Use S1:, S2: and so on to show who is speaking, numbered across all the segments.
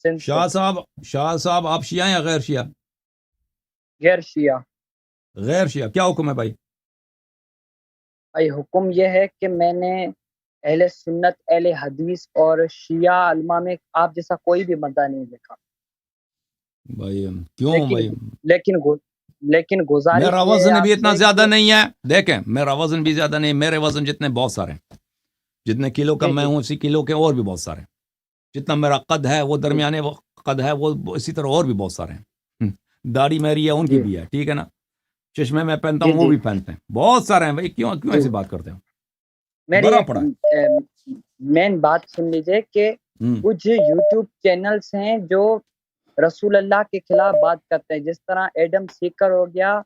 S1: سندھ سے۔
S2: شاہ صاحب آپ شیعہ ہیں یا غیر شیعہ؟
S1: غیر شیعہ۔
S2: غیر شیعہ، کیا حکم ہے بھائی؟
S1: بھائی حکم یہ ہے کہ میں نے اہل سنت، اہل حدیث اور شیعہ علماء میں آپ جیسا کوئی بھی بندہ نہیں دیکھا
S2: بھائی کیوں بھائی؟
S1: لیکن گزارش
S2: میرا
S1: یہ ہے
S2: وزن
S1: آپ
S2: بھی اتنا
S1: سے
S2: زیادہ
S1: کہ
S2: نہیں ہے، دیکھیں میرا وزن بھی زیادہ نہیں، میرے وزن جتنے بہت سارے ہیں، جتنے کلو کا
S1: جی
S2: میں
S1: جی
S2: ہوں اسی کلو کے اور بھی بہت سارے ہیں، جتنا میرا قد ہے وہ
S1: جی
S2: درمیانے قد ہے وہ اسی طرح اور بھی بہت سارے ہیں، داڑھی میری ہے ان کی
S1: جی
S2: بھی ہے، ٹھیک ہے نا، چشمے میں پہنتا
S1: جی
S2: ہوں وہ
S1: جی
S2: بھی پہنتے ہیں، بہت سارے ہیں بھائی، کیوں
S1: جی
S2: ایسی بات کرتے ہیں؟
S1: میری
S2: بھرا
S1: ایک
S2: پڑا ہے۔
S1: مین بات سن لیجیے کہ کچھ یوٹیوب چینلز ہیں جو رسول اللہ کے خلاف بات کرتے ہیں، جس طرح ایڈم سیکر ہو گیا۔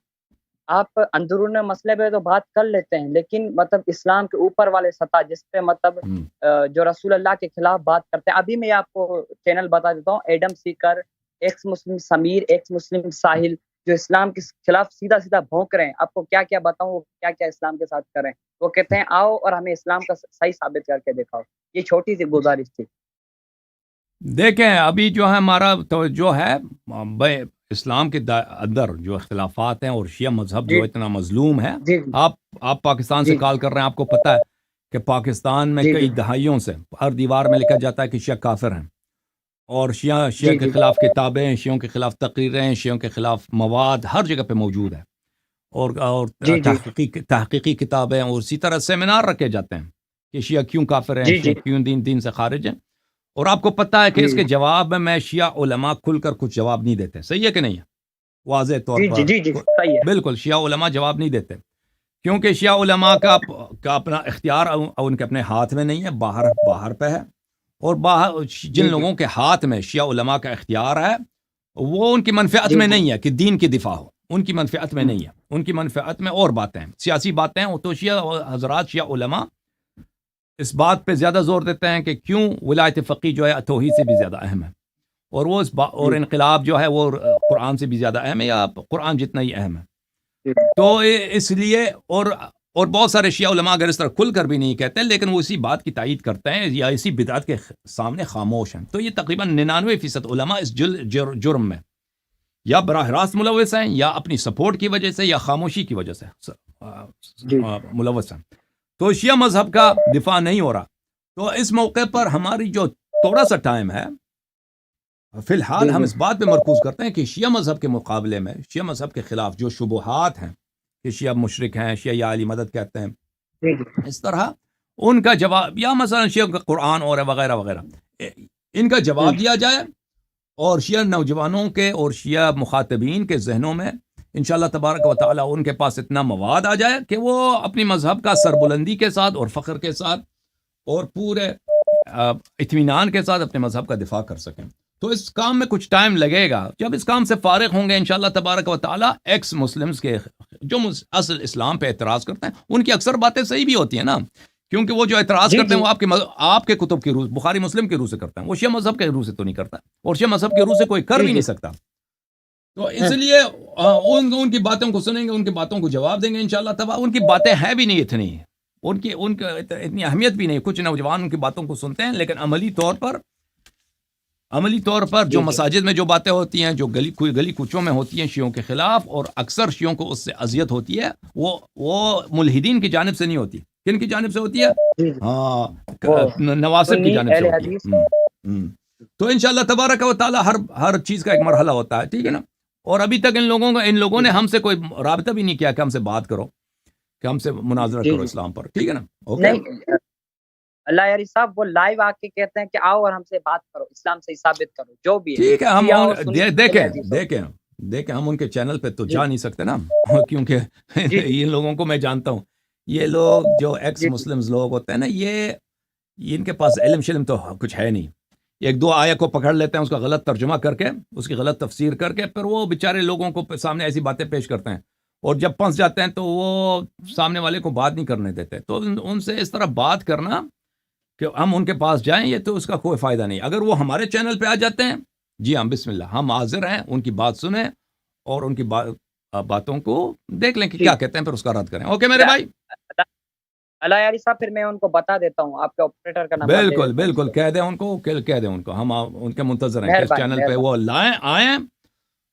S1: آپ اندرون مسئلے پہ تو بات کر لیتے ہیں، لیکن مطلب اسلام کے اوپر والے سطح جس پہ مطلب جو رسول اللہ کے خلاف بات کرتے ہیں، ابھی میں آپ کو چینل بتا دیتا ہوں، ایڈم سیکر، ایکس مسلم سمیر، ایکس مسلم ساحل، جو اسلام کے خلاف سیدھا سیدھا بھونک رہے ہیں۔ آپ کو کیا کیا بتاؤں وہ کیا کیا اسلام کے ساتھ کریں، وہ کہتے ہیں آؤ اور ہمیں اسلام کا صحیح ثابت کر کے دکھاؤ۔ یہ چھوٹی سی گزارش تھی۔
S2: دیکھیں ابھی جو ہے ہمارا توجہ ہے اسلام کے اندر جو اختلافات ہیں، اور شیعہ مذہب
S1: جی
S2: جو اتنا مظلوم ہے،
S1: جی
S2: آپ پاکستان سے
S1: جی
S2: کال کر رہے ہیں، آپ کو پتہ ہے کہ پاکستان میں
S1: جی
S2: کئی
S1: جی
S2: دہائیوں سے ہر دیوار میں لکھا جاتا ہے کہ شیعہ کافر ہیں، اور شیعہ
S1: جی
S2: کے
S1: جی
S2: خلاف کتابیں، شیعوں کے خلاف تقریریں، شیعوں کے خلاف مواد ہر جگہ پہ موجود ہے، اور
S1: جی جی
S2: تحقیقی کتابیں، اور اسی طرح سیمینار رکھے جاتے ہیں کہ شیعہ کیوں کافر ہیں،
S1: جی
S2: شیعہ
S1: جی
S2: کیوں دین سے خارج ہیں۔ اور آپ کو پتہ ہے کہ اس کے جواب میں شیعہ علماء کھل کر کچھ جواب نہیں دیتے، صحیح ہے کہ نہیں ہے؟ واضح طور
S1: جی جی
S2: پر
S1: جی جی صحیح ہے۔
S2: بالکل شیعہ علماء جواب نہیں دیتے، کیونکہ شیعہ علماء کا اپنا اختیار ان کے اپنے ہاتھ میں نہیں ہے، باہر پہ ہے، اور جن
S1: جی جی
S2: لوگوں کے ہاتھ میں شیعہ علماء کا اختیار ہے وہ ان کی منفعت
S1: جی
S2: میں
S1: جی
S2: نہیں ہے کہ دین کی دفاع ہو، ان کی منفعت میں نہیں ہے، ان کی منفعت میں اور باتیں ہیں، سیاسی باتیں ہیں۔ تو شیعہ حضرات، شیعہ علماء اس بات پہ زیادہ زور دیتے ہیں کہ کیوں ولایت فقی جو ہے توحید سے بھی زیادہ اہم ہے، اور وہ اور
S1: جی
S2: انقلاب جو ہے وہ قرآن سے بھی زیادہ اہم ہے، یا قرآن جتنا ہی اہم ہے۔
S1: جی
S2: تو اس لیے اور بہت سارے شیعہ علماء اگر اس طرح کھل کر بھی نہیں کہتے، لیکن وہ اسی بات کی تائید کرتے ہیں یا اسی بدعت کے سامنے خاموش ہیں۔ تو یہ تقریباً 99% علماء اس جرم میں یا براہ راست ملوث ہیں، یا اپنی سپورٹ کی وجہ سے، یا خاموشی کی وجہ سے
S1: جی
S2: ملوث ہیں۔ تو شیعہ مذہب کا دفاع نہیں ہو رہا۔ تو اس موقع پر ہماری جو تھوڑا سا ٹائم ہے، فی الحال
S1: جی
S2: ہم
S1: جی
S2: اس بات پہ مرکوز کرتے ہیں کہ شیعہ مذہب کے مقابلے میں، شیعہ مذہب کے خلاف جو شبہات ہیں کہ شیعہ مشرک ہیں، شیعہ یا علی مدد کہتے ہیں،
S1: جی جی
S2: اس طرح ان کا جواب، یا مثلا شیعہ کا قرآن اور وغیرہ وغیرہ، ان کا جواب دیا جائے، اور شیعہ نوجوانوں کے اور شیعہ مخاطبین کے ذہنوں میں انشاءاللہ تبارک و تعالی ان کے پاس اتنا مواد آ جائے کہ وہ اپنی مذہب کا سربلندی کے ساتھ اور فخر کے ساتھ اور پورے اطمینان کے ساتھ اپنے مذہب کا دفاع کر سکیں۔ تو اس کام میں کچھ ٹائم لگے گا، جب اس کام سے فارغ ہوں گے انشاءاللہ تبارک و تعالی، ایکس مسلمز کے جو اصل اسلام پہ اعتراض کرتے ہیں، ان کی اکثر باتیں صحیح بھی ہوتی ہیں نا، کیونکہ وہ جو اعتراض
S1: جی
S2: کرتے
S1: جی
S2: ہیں وہ آپ کے کتب کی روح، بخاری مسلم کی روح سے کرتے ہیں، وہ شیعہ مذہب کے روح سے تو نہیں کرتا، اور شیعہ مذہب کے روح سے کوئی کر
S1: جی
S2: بھی
S1: جی
S2: نہیں سکتا۔ تو اس لیے ان کی باتوں کو سنیں گے، ان کی باتوں کو جواب دیں گے انشاءاللہ تبارک۔ ان کی باتیں ہیں بھی نہیں اتنی، ان کی اتنی اہمیت بھی نہیں۔ کچھ نوجوان ان کی باتوں کو سنتے ہیں، لیکن عملی طور پر جو
S1: جی جی
S2: مساجد میں جو باتیں ہوتی ہیں، جو گلی کوچوں میں ہوتی ہیں شیعوں کے خلاف، اور اکثر شیعوں کو اس سے اذیت ہوتی ہے، وہ ملحدین کی جانب سے نہیں ہوتی۔ کن کی جانب سے ہوتی ہے؟
S1: جی جی وہ
S2: نواسب کی
S1: سنی
S2: جانب سے
S1: اہل
S2: ہوتی
S1: حدیث۔
S2: ہے۔ تو انشاءاللہ تبارک و تعالی ہر چیز کا ایک مرحلہ ہوتا ہے، ٹھیک ہے نا۔ اور ابھی تک ان لوگوں نے ہم سے کوئی رابطہ بھی نہیں کیا کہ ہم سے بات کرو، کہ ہم سے مناظرہ
S1: جی
S2: کرو
S1: جی
S2: اسلام پر، ٹھیک ہے نا، اوکے۔
S1: نہیں، اللہ یاری صاحب وہ لائیو آ کے کہتے ہیں کہ آؤ اور ہم سے بات کرو، اسلام سے ثابت کرو، جو بھی ہے،
S2: ٹھیک ہے، ہم
S1: شیعہ ہو، سنی ہو، اہل حدیث ہو۔
S2: دیکھیں ہم ان کے چینل پہ تو
S1: جی
S2: جا نہیں سکتے نا، کیونکہ
S1: جی
S2: ان لوگوں کو میں جانتا ہوں، یہ لوگ جو ایکس
S1: جی
S2: مسلمز لوگ ہوتے ہیں نا، یہ ان کے پاس علم شلم تو کچھ ہے نہیں، ایک دو آیت کو پکڑ لیتے ہیں، اس کا غلط ترجمہ کر کے، اس کی غلط تفسیر کر کے، پھر وہ بیچارے لوگوں کو سامنے ایسی باتیں پیش کرتے ہیں، اور جب پھنس جاتے ہیں تو وہ سامنے والے کو بات نہیں کرنے دیتے۔ تو ان سے اس طرح بات کرنا کہ ہم ان کے پاس جائیں، یہ تو اس کا کوئی فائدہ نہیں۔ اگر وہ ہمارے چینل پہ آ جاتے ہیں، جی ہاں بسم اللہ، ہم حاضر ہیں، ان کی بات سنیں اور ان کی باتوں کو دیکھ لیں کہ کیا
S1: ٹھیک
S2: کہتے ہیں، پھر اس کا رد کریں۔ اوکے میرے
S1: ہے۔
S2: بھائی،
S1: علی صاحب پھر میں ان کو بتا دیتا ہوں، آپ کے آپریٹر کا نمبر
S2: بالکل بالکل کہہ دیں ان کو، کہہ دیں ان کو، ہم ان کے منتظر ہیں کہ اس چینل پہ وہ آئیں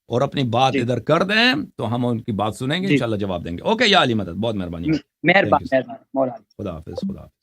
S2: اور اپنی بات ادھر کر دیں تو ہم ان کی بات سنیں گے، انشاءاللہ جواب دیں گے. اوکے یا علی مدد، بہت مہربانی.
S1: مہربانی مولانا.
S2: خدا حافظ.